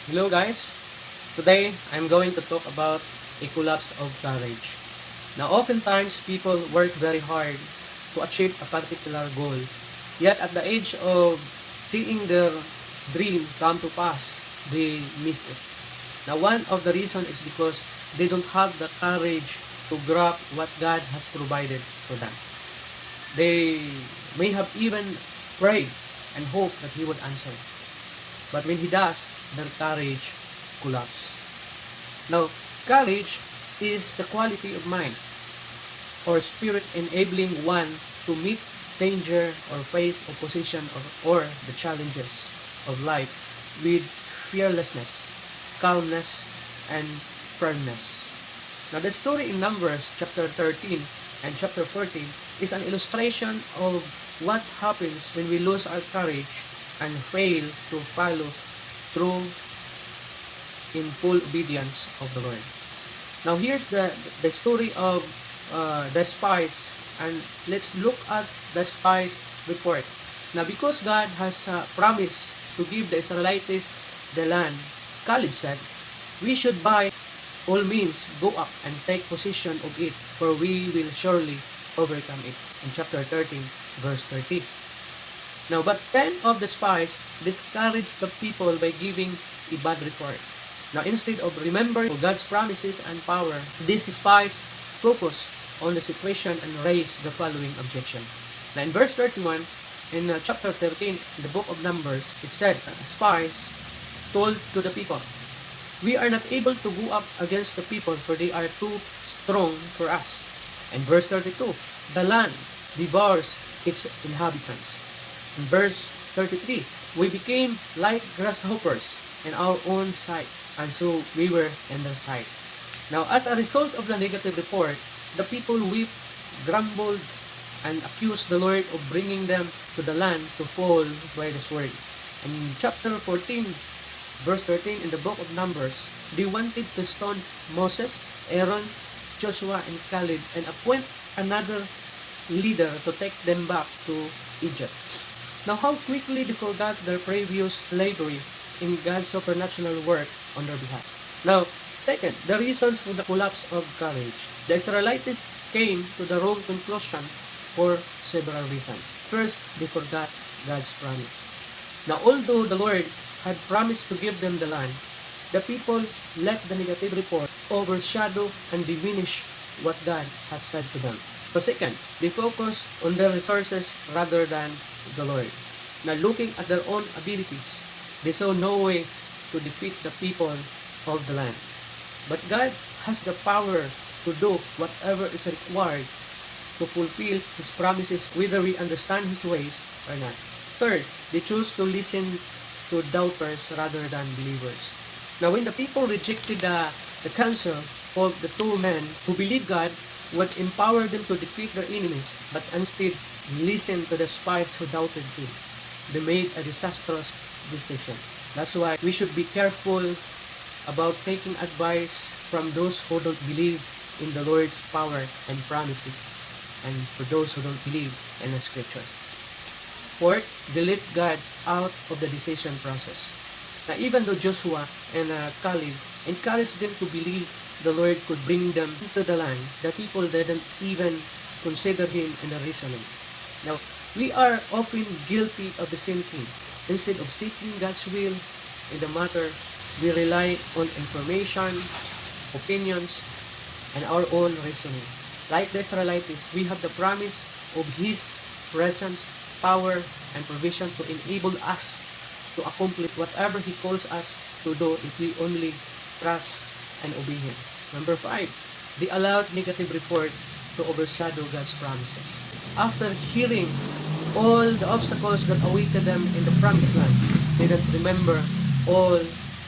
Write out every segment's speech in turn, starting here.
Hello guys, today I'm going to talk about a collapse of courage. Now oftentimes people work very hard to achieve a particular goal, yet at the age of seeing their dream come to pass, they miss it. Now one of the reasons is because they don't have the courage to grab what God has provided for them. They may have even prayed and hoped that He would answer. But when He does, their courage collapses. Now, courage is the quality of mind or spirit enabling one to meet danger or face opposition or the challenges of life with fearlessness, calmness, and firmness. Now, the story in Numbers chapter 13 and chapter 14 is an illustration of what happens when we lose our courage and fail to follow through in full obedience of the Lord. Now here's the story of the spies, and let's look at the spies report. Now because God has promised to give the Israelites the land, Caleb said, "We should by all means go up and take possession of it, for we will surely overcome it." In chapter 13, verse 30. Now, but 10 of the spies discouraged the people by giving a bad report. Now, instead of remembering God's promises and power, these spies focus on the situation and raise the following objection. Now, in verse 31, in chapter 13, in the book of Numbers, it said, spies told to the people, "We are not able to go up against the people, for they are too strong for us." And verse 32, "The land devours its inhabitants." In verse 33, "We became like grasshoppers in our own sight, and so we were in their sight." Now, as a result of the negative report, the people wept, grumbled, and accused the Lord of bringing them to the land to fall by the sword. In chapter 14, verse 13 in the book of Numbers, they wanted to stone Moses, Aaron, Joshua, and Caleb and appoint another leader to take them back to Egypt. Now, how quickly they forgot their previous slavery in God's supernatural work on their behalf. Now, second, the reasons for the collapse of courage. The Israelites came to the wrong conclusion for several reasons. First, they forgot God's promise. Now, although the Lord had promised to give them the land, the people let the negative report overshadow and diminish what God has said to them. So second, they focus on their resources rather than the Lord. Now looking at their own abilities, they saw no way to defeat the people of the land. But God has the power to do whatever is required to fulfill His promises, whether we understand His ways or not. Third, they choose to listen to doubters rather than believers. Now when the people rejected the counsel of the two men who believed God would empower them to defeat their enemies, but instead listened to the spies who doubted Him, they made a disastrous decision. That's why we should be careful about taking advice from those who don't believe in the Lord's power and promises, and for those who don't believe in the Scripture. Fourth, they left God out of the decision process. Now, even though Joshua and Caleb encouraged them to believe the Lord could bring them into the land, the people didn't even consider Him in the reasoning. Now, we are often guilty of the same thing. Instead of seeking God's will in the matter, we rely on information, opinions, and our own reasoning. Like the Israelites, we have the promise of His presence, power, and provision to enable us to accomplish whatever He calls us to do if we only trust and obey Him. Number 5, they allowed negative reports to overshadow God's promises. After hearing all the obstacles that awaited them in the promised land, they didn't remember all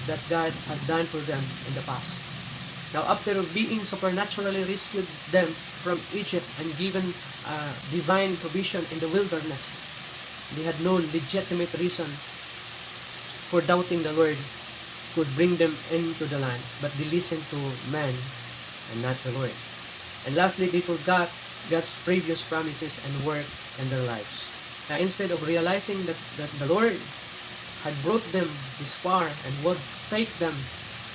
that God had done for them in the past. Now, after being supernaturally rescued them from Egypt and given divine provision in the wilderness, they had no legitimate reason for doubting the Lord could bring them into the land, but they listened to man and not the Lord. And lastly, they forgot God's previous promises and work in their lives. Now, instead of realizing that the Lord had brought them this far and would take them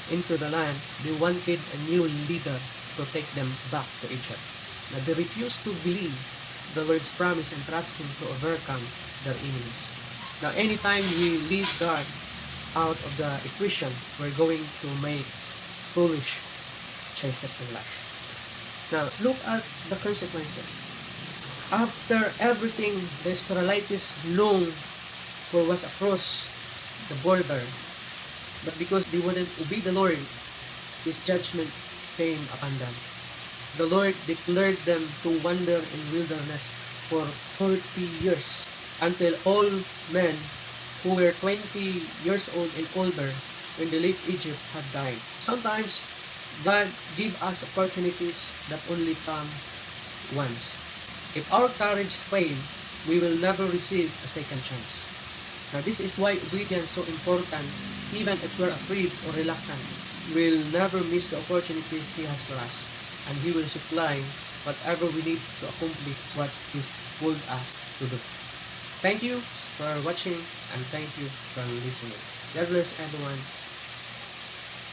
into the land, they wanted a new leader to take them back to Egypt. Now they refused to believe the Lord's promise and trust Him to overcome their enemies. Now anytime we leave God out of the equation, we're going to make foolish choices in life. Now let's look at the consequences. After everything the Israelites longed for was across the border, but because they wouldn't obey the Lord, His judgment came upon them. The Lord declared them to wander in wilderness for 40 years until all men who were 20 years old and older when they left Egypt had died. Sometimes God gives us opportunities that only come once. If our courage fails, we will never receive a second chance. Now this is why obedience is so important. Even if we're afraid or reluctant, we'll never miss the opportunities He has for us, and He will supply whatever we need to accomplish what He's called us to do. Thank you for watching, and thank you for listening. God bless everyone.